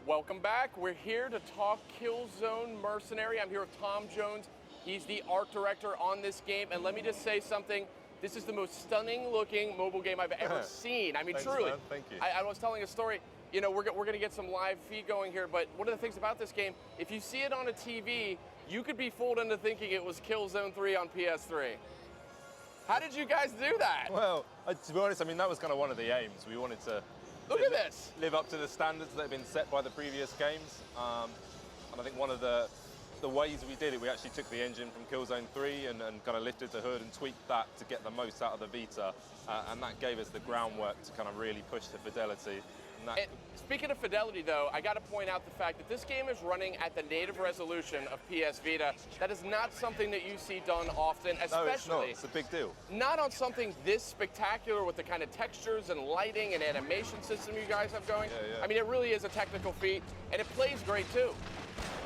Welcome back. We're here to talk Killzone Mercenary. I'm here with Tom Jones. He's the art director on this game. And let me just say something. This is the most stunning looking mobile game I've ever seen. I mean, Thanks, truly. Man. Thank you. I was telling a story. You know, we're going to get some live feed going here, but one of the things about this game, if you see it on a TV, you could be fooled into thinking it was Killzone 3 on PS3. How did you guys do that? Well, to be honest, I mean, that was kind of one of the aims. We wanted to Look at this. Live up to the standards that have been set by the previous games. And I think one of the ways we did it, we actually took the engine from Killzone 3 and kind of lifted the hood and tweaked that to get the most out of the Vita. And that gave us the groundwork to kind of really push the fidelity. And speaking of fidelity, though, I got to point out the fact that this game is running at the native resolution of PS Vita. That is not something that you see done often, especially. No, it's not. It's a big deal. Not on something this spectacular with the kind of textures and lighting and animation system you guys have going. Yeah. I mean, it really is a technical feat, and it plays great too.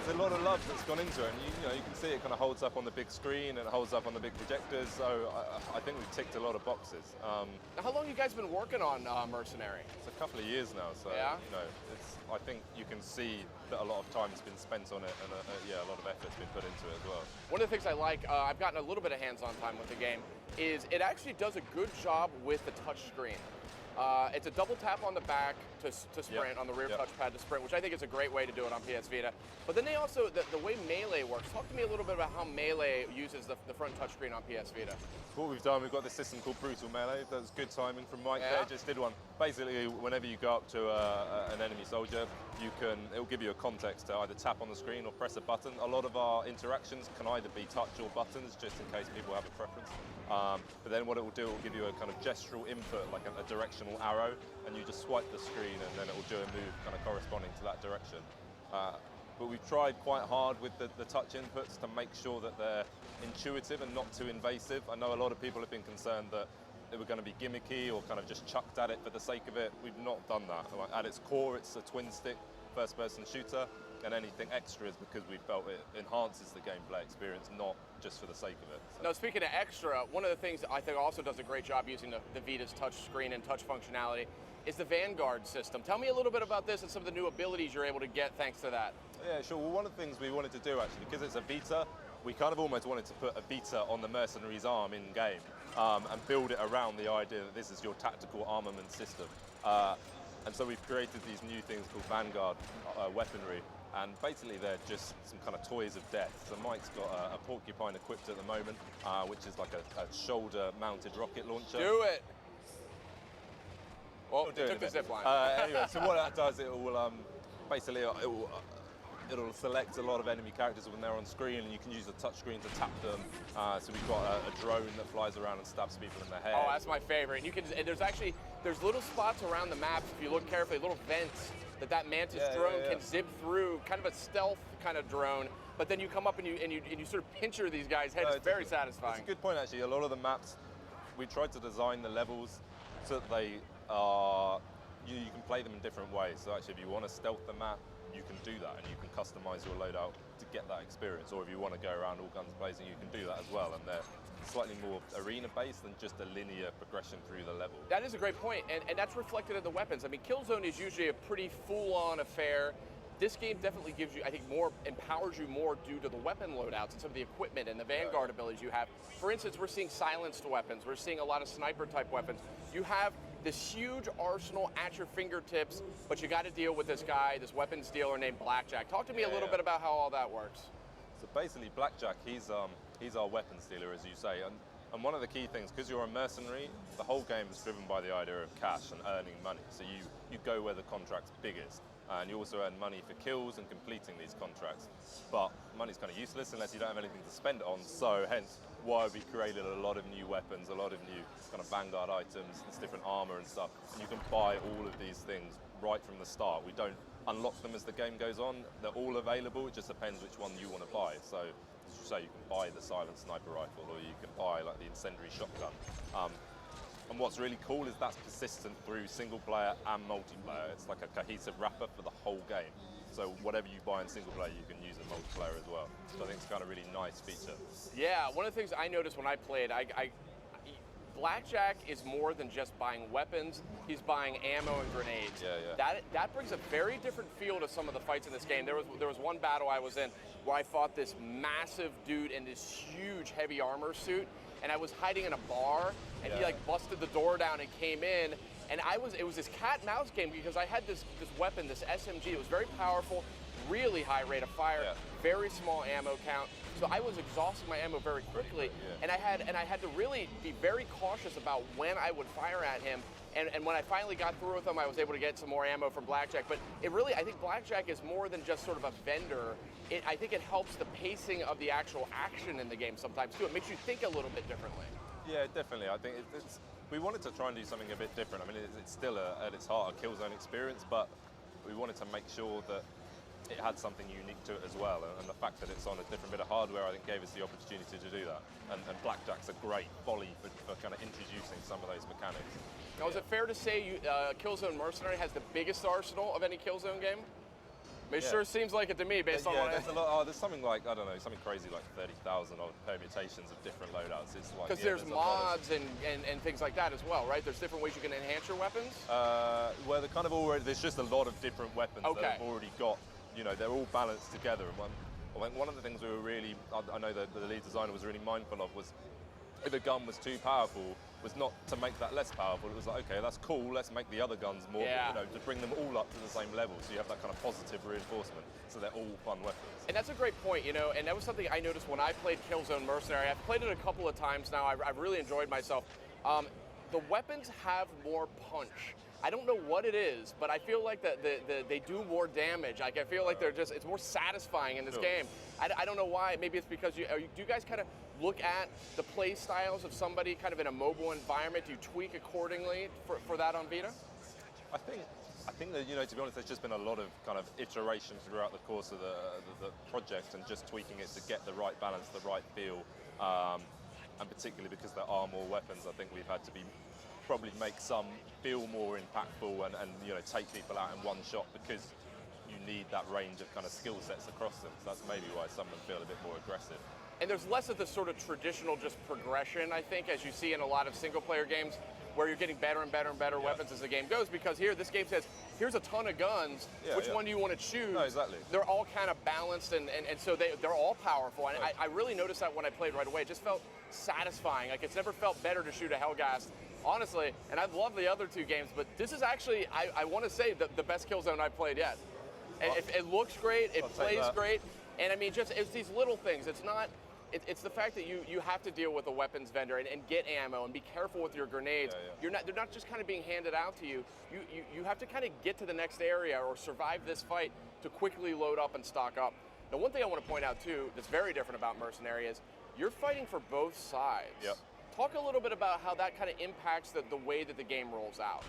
There's a lot of love that's gone into it, and you can see it kind of holds up on the big screen and it holds up on the big projectors. So I think we've ticked a lot of boxes. Now, how long have you guys been working on Mercenary? It's a couple of years now, so yeah. I think you can see that a lot of time's been spent on it, and a lot of effort's been put into it as well. One of the things I like, I've gotten a little bit of hands-on time with the game, is it actually does a good job with the touch screen. It's a double tap on the back to sprint, on the rear touchpad to sprint, which I think is a great way to do it on PS Vita. But then they also, the way Melee works, talk to me a little bit about how Melee uses the front touchscreen on PS Vita. What we've done, we've got this system called Brutal Melee. That's good timing from Mike there, just did one. Basically, whenever you go up to an enemy soldier, it'll give you a context to either tap on the screen or press a button. A lot of our interactions can either be touch or buttons, just in case people have a preference. But then what it will do, it will give you a kind of gestural input, like a directional arrow, and you just swipe the screen and then it will do a move kind of corresponding to that direction. But we've tried quite hard with the touch inputs to make sure that they're intuitive and not too invasive. I know a lot of people have been concerned that they were going to be gimmicky or kind of just chucked at it for the sake of it. We've not done that. At its core, it's a twin-stick first-person shooter, and anything extra is because we felt it enhances the gameplay experience, not just for the sake of it. So. Now, speaking of extra, one of the things that I think also does a great job using the Vita's touch screen and touch functionality is the Vanguard system. Tell me a little bit about this and some of the new abilities you're able to get thanks to that. Yeah, sure. Well, one of the things we wanted to do, actually, because it's a Vita, we kind of almost wanted to put a Vita on the Mercenary's arm in-game and build it around the idea that this is your tactical armament system. And so we've created these new things called Vanguard weaponry, and basically they're just some kind of toys of death. So Mike's got a porcupine equipped at the moment, which is like a shoulder-mounted rocket launcher. Do it! Well, it took the zip line. Anyway, so what that does, it will basically it'll select a lot of enemy characters when they're on screen, and you can use the touch screen to tap them. So we've got a drone that flies around and stabs people in the head. Oh, that's my favorite. And you can. There's little spots around the maps, if you look carefully, little vents that Mantis drone can zip through, kind of a stealth kind of drone. But then you come up and you sort of pincher these guys' heads. It's very satisfying. It's a good point, actually. A lot of the maps, we tried to design the levels so that they are, you can play them in different ways. So actually, if you want to stealth the map, you can do that, and you can customize your loadout to get that experience. Or if you want to go around all guns blazing, you can do that as well. And they're slightly more arena-based than just a linear progression through the level. That is a great point, and that's reflected in the weapons. I mean, Killzone is usually a pretty full-on affair. This game definitely gives you, I think, empowers you more due to the weapon loadouts and some of the equipment and the Vanguard abilities you have. For instance, we're seeing silenced weapons. We're seeing a lot of sniper-type weapons. You have this huge arsenal at your fingertips, but you got to deal with this guy, this weapons dealer named Blackjack. Talk to me a little bit about how all that works. So basically, Blackjack, he's our weapons dealer, as you say, and one of the key things, because you're a mercenary, the whole game is driven by the idea of cash and earning money. So you go where the contract's biggest, and you also earn money for kills and completing these contracts. But money's kind of useless unless you don't have anything to spend it on, so hence why we created a lot of new weapons, a lot of new kind of Vanguard items, this different armor and stuff. And you can buy all of these things right from the start. We don't unlock them as the game goes on. They're all available, it just depends which one you want to buy. So as you say, you can buy the silent sniper rifle, or you can buy like the incendiary shotgun. And what's really cool is that's persistent through single player and multiplayer. It's like a cohesive wrapper for the whole game. So whatever you buy in single player, you can use in multiplayer as well. So I think it's kind of a really nice feature. Yeah, one of the things I noticed when I played, Blackjack is more than just buying weapons. He's buying ammo and grenades. That brings a very different feel to some of the fights in this game. There was one battle I was in where I fought this massive dude in this huge heavy armor suit, and I was hiding in a bar, and he like busted the door down and came in, and it was this cat and mouse game because I had this weapon, this SMG. It was very powerful, really high rate of fire, very small ammo count. So I was exhausting my ammo very quickly, and I had to really be very cautious about when I would fire at him. And when I finally got through with him, I was able to get some more ammo from Blackjack. But I think Blackjack is more than just sort of a vendor. I think it helps the pacing of the actual action in the game sometimes too. It makes you think a little bit differently. Yeah, definitely. I think we wanted to try and do something a bit different. I mean, it's still at its heart a Killzone experience, but we wanted to make sure that it had something unique to it as well, and the fact that it's on a different bit of hardware, I think, gave us the opportunity to do that. And Blackjack's a great volley for kind of introducing some of those mechanics. Now, is it fair to say Killzone Mercenary has the biggest arsenal of any Killzone game? It sure seems like it to me, based on what there's a lot. There's something like, I don't know, something crazy like 30,000 odd permutations of different loadouts. It's like because there's mods and things like that as well, right? There's different ways you can enhance your weapons. Well, they're kind of already. There's just a lot of different weapons that have already got. You know, they're all balanced together. And one of the things we were really, I know that the lead designer was really mindful of was, if a gun was too powerful, was not to make that less powerful. It was like, okay, that's cool, let's make the other guns more, you know, to bring them all up to the same level. So you have that kind of positive reinforcement. So they're all fun weapons. And that's a great point, you know, and that was something I noticed when I played Killzone Mercenary. I've played it a couple of times now. I've really enjoyed myself. The weapons have more punch. I don't know what it is, but I feel like they do more damage. Like I feel like it's more satisfying in this game. I don't know why. Maybe it's because do you guys kind of look at the play styles of somebody kind of in a mobile environment? Do you tweak accordingly for that on Vita? I think that, you know, to be honest, there's just been a lot of kind of iteration throughout the course of the project, and just tweaking it to get the right balance, the right feel, and particularly because there are more weapons, I think we've had to probably make some feel more impactful and you know, take people out in one shot, because you need that range of kind of skill sets across them. So that's maybe why some of them feel a bit more aggressive. And there's less of the sort of traditional just progression, I think, as you see in a lot of single-player games, where you're getting better and better and better weapons as the game goes, because this game says, here's a ton of guns, which one do you want to choose? No, exactly. They're all kind of balanced, and so they're all powerful. And I really noticed that when I played right away. It just felt satisfying. Like, it's never felt better to shoot a Hellgast, honestly, and I've loved the other two games, but this is actually, I want to say, the best Killzone I've played yet. It looks great, it plays great, and I mean, it's these little things. It's not, it's the fact that you have to deal with a weapons vendor and get ammo and be careful with your grenades. They're not just kind of being handed out to you. You have to kind of get to the next area or survive this fight to quickly load up and stock up. Now, one thing I want to point out too that's very different about Mercenary is you're fighting for both sides. Talk a little bit about how that kind of impacts the way that the game rolls out.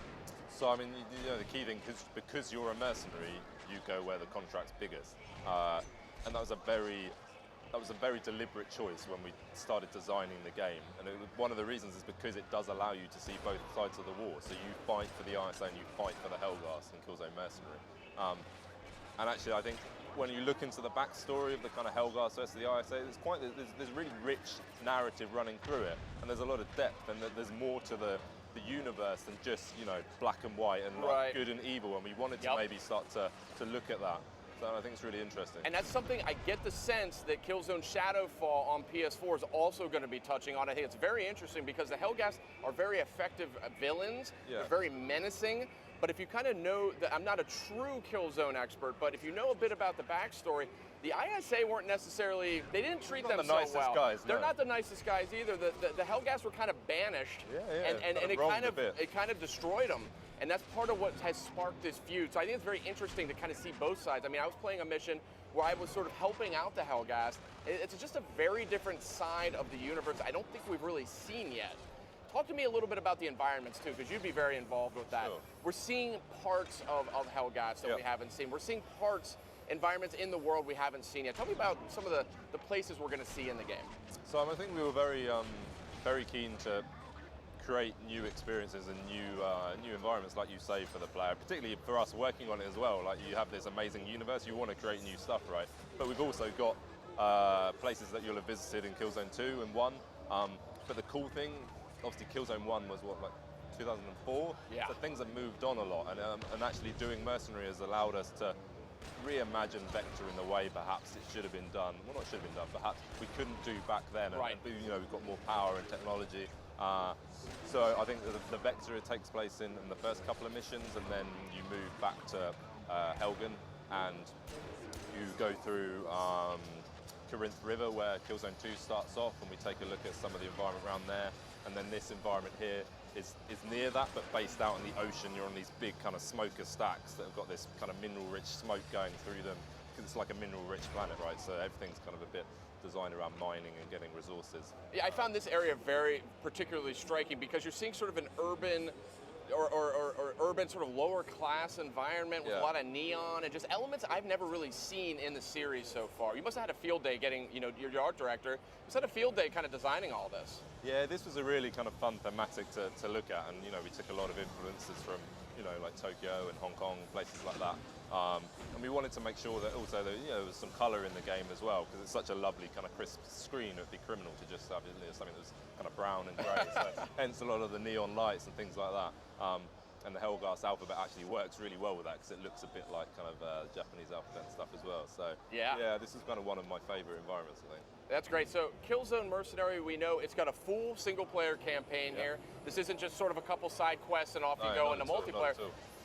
So, I mean, you know, the key thing, because you're a mercenary, you go where the contract's biggest. And that was a very deliberate choice when we started designing the game. And one of the reasons is because it does allow you to see both sides of the war. So you fight for the ISA and you fight for the Hellgast in Killzone Mercenary. And actually, I think when you look into the backstory of the kind of Hellgast versus the ISA, there's really rich narrative running through it, and there's a lot of depth, and there's more to the universe than just, you know, black and white and like good and evil. And we wanted to maybe start to look at that. So I think it's really interesting. And that's something I get the sense that Killzone Shadowfall on PS4 is also going to be touching on. I think it's very interesting because the Hellgast are very effective villains. They're very menacing. But if you kind of know, I'm not a true Killzone expert, but if you know a bit about the backstory, the ISA weren't necessarily, they didn't treat them so well. Guys, They're not the nicest guys either. The Hellgast were kind of banished, and it kind of destroyed them. And that's part of what has sparked this feud. So I think it's very interesting to kind of see both sides. I mean, I was playing a mission where I was sort of helping out the Hellgast. It's just a very different side of the universe I don't think we've really seen yet. Talk to me a little bit about the environments too, because you'd be very involved with that. Sure. We're seeing parts of Hellgast that we haven't seen. We're seeing environments in the world we haven't seen yet. Tell me about some of the places we're going to see in the game. So I think we were very keen to create new experiences and new environments, like you say, for the player, particularly for us working on it as well. Like, you have this amazing universe, you want to create new stuff, right? But we've also got places that you'll have visited in Killzone 2 and 1. But the cool thing obviously Killzone 1 was what, like 2004? Yeah. So things have moved on a lot, and actually doing Mercenary has allowed us to reimagine Vector in the way perhaps it should have been done. Well, not should have been done, perhaps we couldn't do back then. Right. And you know, we've got more power and technology. So I think the Vector, it takes place in the first couple of missions, and then you move back to Helgen, and you go through Corinth River, where Killzone 2 starts off, and we take a look at some of the environment around there. And then this environment here is near that, but based out in the ocean. You're on these big kind of smoker stacks that have got this kind of mineral-rich smoke going through them, because it's like a mineral-rich planet, right? So everything's kind of a bit designed around mining and getting resources. Yeah, I found this area very particularly striking because you're seeing sort of an urban or urban sort of lower class environment with a lot of neon and just elements I've never really seen in the series so far. You must have had a field day getting, you know, your art director, you must have had a field day kind of designing all this. Yeah, this was a really kind of fun thematic to look at, and you know, we took a lot of influences from, you know, like Tokyo and Hong Kong, places like that. And we wanted to make sure that also that, you know, there was some color in the game as well, because it's such a lovely kind of crisp screen. It would be criminal to just have something that was kind of brown and grey, so hence a lot of the neon lights and things like that. And the Helgas alphabet actually works really well with that, because it looks a bit like kind of Japanese alphabet and stuff as well. So yeah, this is kind of one of my favorite environments, I think. That's great. So Killzone Mercenary, we know it's got a full single-player campaign here. This isn't just sort of a couple side quests and off you go into multiplayer.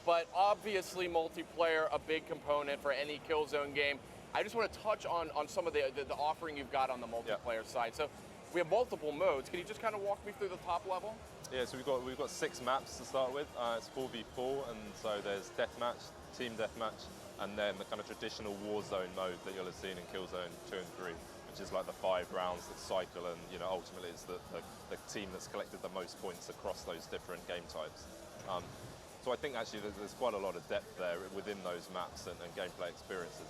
But obviously multiplayer, a big component for any Killzone game. I just want to touch on some of the offering you've got on the multiplayer side. So we have multiple modes. Can you just kind of walk me through the top level? Yeah, so we've got 6 maps to start with. It's 4v4, and so there's deathmatch, team deathmatch, and then the kind of traditional Warzone mode that you'll have seen in Killzone 2 and 3, which is like the 5 rounds that cycle, and you know, ultimately it's the team that's collected the most points across those different game types. So I think actually there's quite a lot of depth there within those maps and gameplay experiences.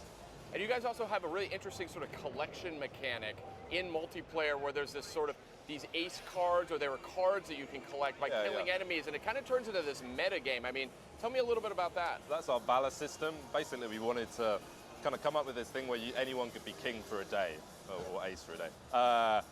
And you guys also have a really interesting sort of collection mechanic in multiplayer, where there's this sort of these ace cards, or there are cards that you can collect by killing enemies, and it kind of turns into this meta game. I mean, tell me a little bit about that. That's our Valor system. Basically, we wanted to kind of come up with this thing where anyone could be king for a day, or ace for a day.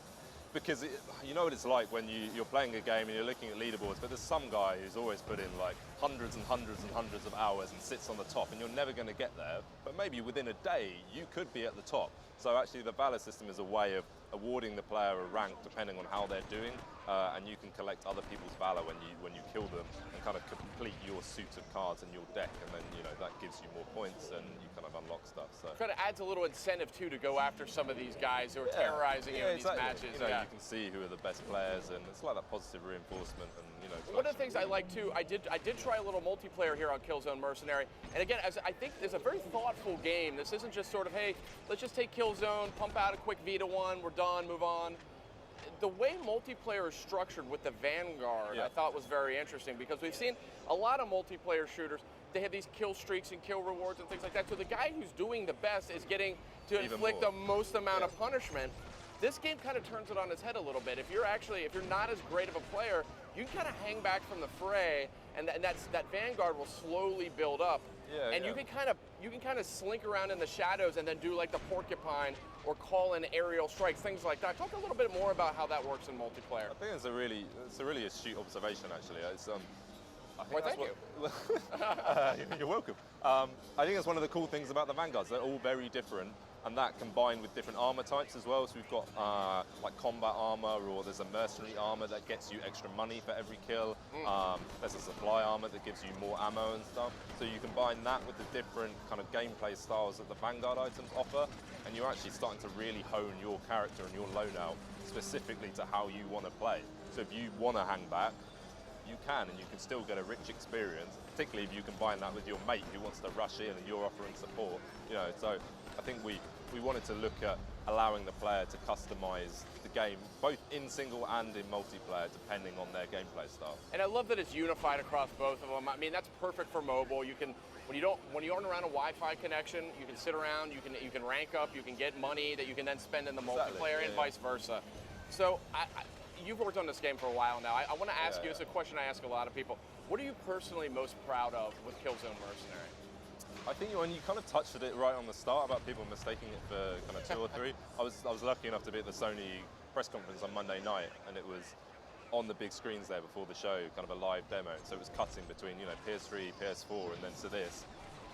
Because you know what it's like when you're playing a game and you're looking at leaderboards, but there's some guy who's always put in like hundreds and hundreds and hundreds of hours and sits on the top, and you're never going to get there, but maybe within a day you could be at the top. So actually the Valor system is a way of awarding the player a rank depending on how they're doing, and you can collect other people's Valor when you kill them, and kind of complete your suit of cards in your deck, and then you know that gives you more points and you kind of unlock stuff. So kind of adds a little incentive too to go after some of these guys who are terrorizing you in these matches. You know, you can see who are the best players, and it's like that positive reinforcement. And you know, one of the things I like too, I did try a little multiplayer here on Killzone Mercenary, and again, I think there's a very thoughtful game. This isn't just sort of, hey, let's just take Killzone, pump out a quick Vita 1, we're done, move on. The way multiplayer is structured with the Vanguard, I thought was very interesting, because we've seen a lot of multiplayer shooters, they have these kill streaks and kill rewards and things like that. So the guy who's doing the best is getting to inflict the most amount of punishment. This game kind of turns it on its head a little bit. If you're not as great of a player, you can kind of hang back from the fray, and that Vanguard will slowly build up. And you can kind of slink around in the shadows and then do like the porcupine or call in aerial strikes, things like that. Talk a little bit more about how that works in multiplayer. I think it's a really astute observation, actually. It's, I think thank you. You're welcome. I think that's one of the cool things about the Vanguards. They're all very different, and that combined with different armor types as well. So we've got like combat armor, or there's a mercenary armor that gets you extra money for every kill. There's a supply armor that gives you more ammo and stuff. So you combine that with the different kind of gameplay styles that the Vanguard items offer, and you're actually starting to really hone your character and your loadout specifically to how you want to play. So if you want to hang back, you can, and you can still get a rich experience, particularly if you combine that with your mate who wants to rush in and you're offering support. You know, so I think we wanted to look at allowing the player to customize the game, both in single and in multiplayer, depending on their gameplay style. And I love that it's unified across both of them. I mean, that's perfect for mobile. You can, when you aren't around a Wi-Fi connection, you can sit around, you can rank up, you can get money that you can then spend in the multiplayer, and vice versa. So you've worked on this game for a while now. I want to ask you, it's a question I ask a lot of people. What are you personally most proud of with Killzone Mercenary? I think when you kind of touched it right on the start about people mistaking it for kind of 2 or 3, I was lucky enough to be at the Sony press conference on Monday night, and it was on the big screens there before the show, kind of a live demo. So it was cutting between, you know, PS3, PS4, and then to this.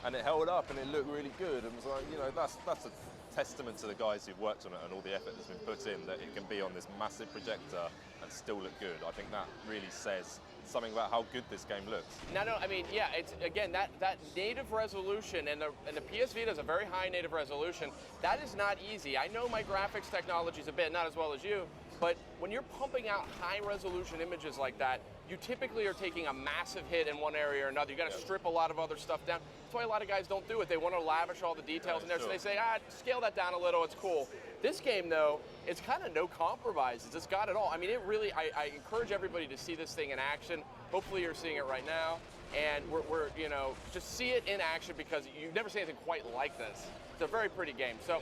And it held up and it looked really good, and was like, you know, that's a testament to the guys who've worked on it and all the effort that's been put in, that it can be on this massive projector and still look good. I think that really says something about how good this game looks. No, I mean, yeah, it's, again, that native resolution, and the PS Vita is a very high native resolution. That is not easy. I know my graphics technology is a bit, not as well as you, but when you're pumping out high resolution images like that, you typically are taking a massive hit in one area or another. You got to strip a lot of other stuff down. That's why a lot of guys don't do it. They want to lavish all the details in there, so they say, scale that down a little, it's cool. This game, though, it's kind of no compromises. It's got it all. I mean, it really, I encourage everybody to see this thing in action. Hopefully you're seeing it right now. And we're you know, just see it in action, because you've never seen anything quite like this. It's a very pretty game. So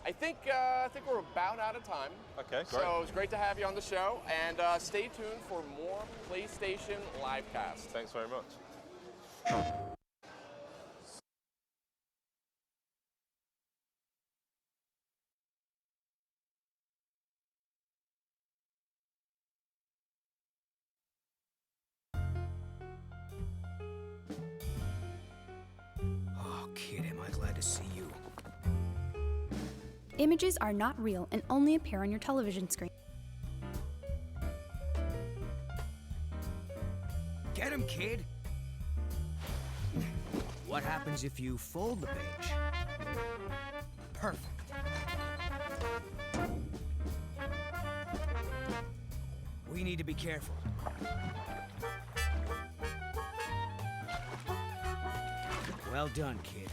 I think we're about out of time. Okay, great. So it's great to have you on the show, and stay tuned for more PlayStation Livecast. Thanks very much. Oh, kid, am I glad to see you. Images are not real and only appear on your television screen. Get him, kid! What happens if you fold the page? Perfect. We need to be careful. Well done, kid.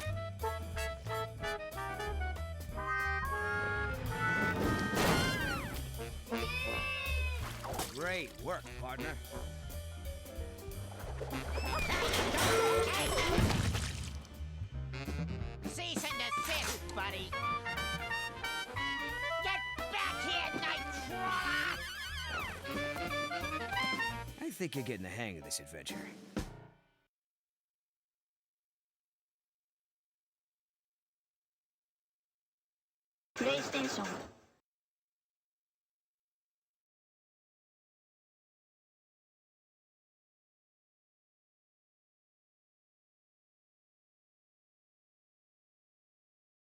Great work, partner. Cease and desist, buddy. Get back here, Nitro! I think you're getting the hang of this adventure. PlayStation